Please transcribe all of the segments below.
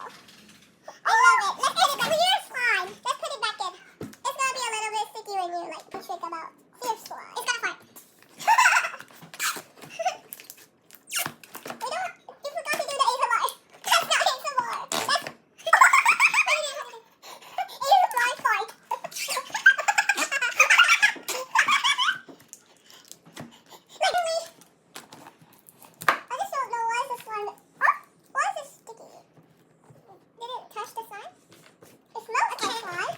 I love it. Let's put it back. Clear slime. Let's put it back in. It's gonna be a little bit sticky when you like push it about clear slime. It's gonna fart. We don't. You forgot to do the ASMR. That's not ASMR. That's ASMR fart. Literally. I just don't know why is the slime. Oh, why is it sticky? Did it touch the slime? It smells like slime. All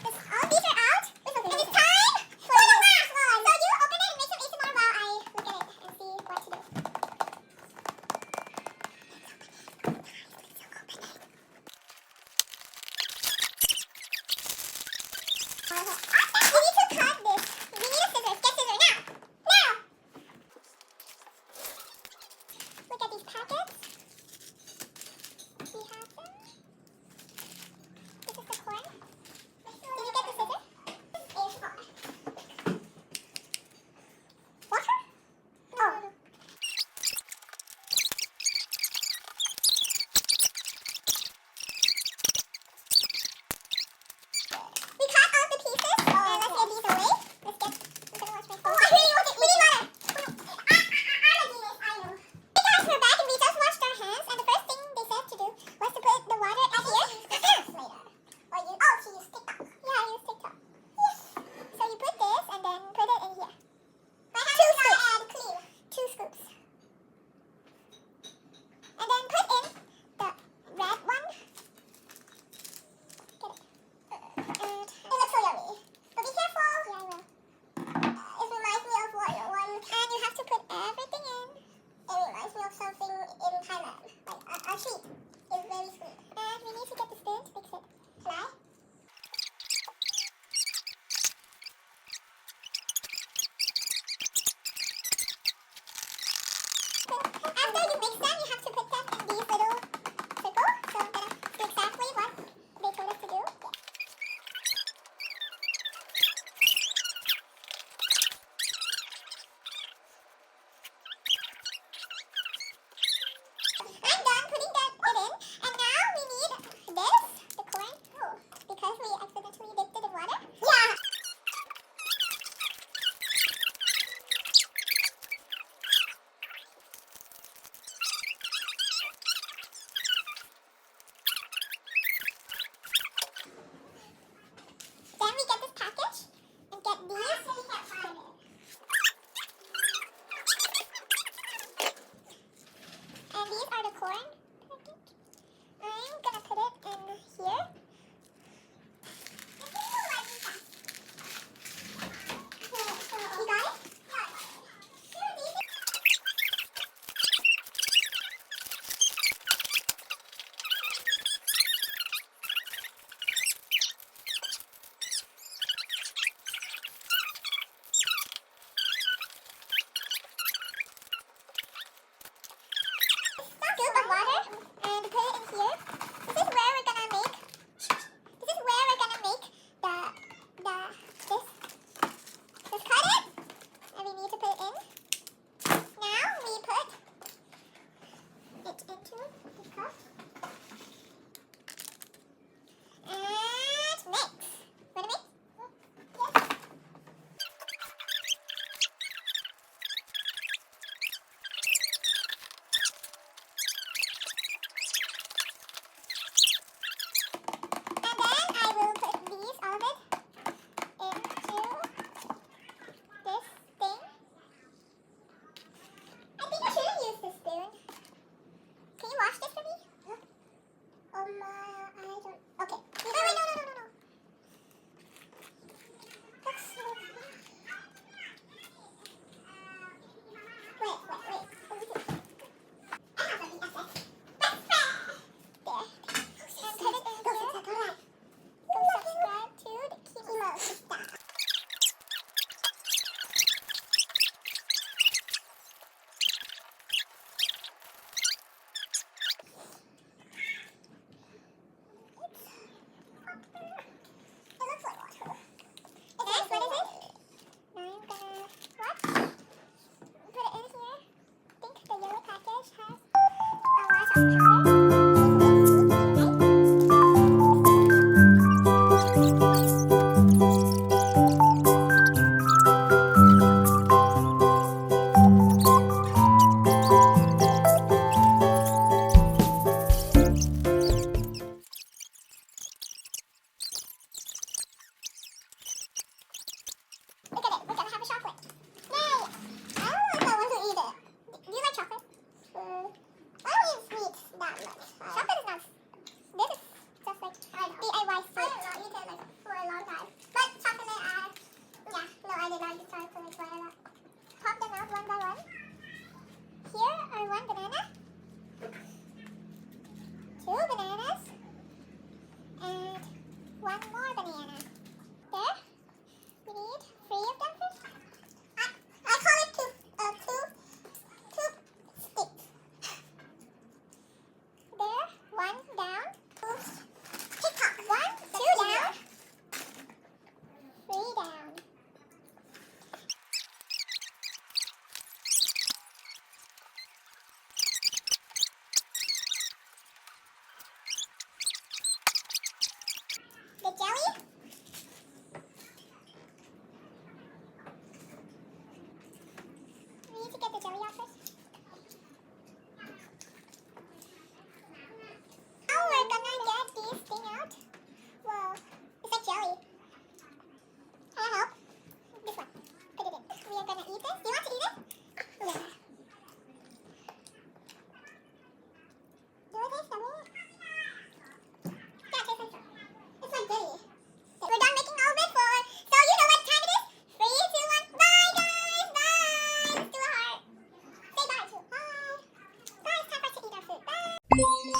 these are out. And it's time for the last one. So you open it and make some ASMR while I look at it and see what to do. We need to cut this. We need a scissors. Get scissors now. Now. Look at these packets. We have them. This is the corn. Did you get the scissors? This is water? Oh. We cut off the pieces. Oh, one more banana. There. We need 3 of them first. I call it two sticks. There. 1 down. Tick-tock. 1, 2 down. 3 down. The jelly. We need to get the jelly out first. Now we're gonna get this thing out. Whoa, it's like jelly. Can I help? This one. Put it in. We are gonna eat this. Do you want to eat it? Yeah. Do it taste yummy? Yeah, it tastes like so. It's like jelly. We're done making all this for, so you know what time it is? 3, 2, 1. Bye guys! Bye! Let's do a heart. Say bye to. Bye. Bye, it's time for us to eat our food. Bye.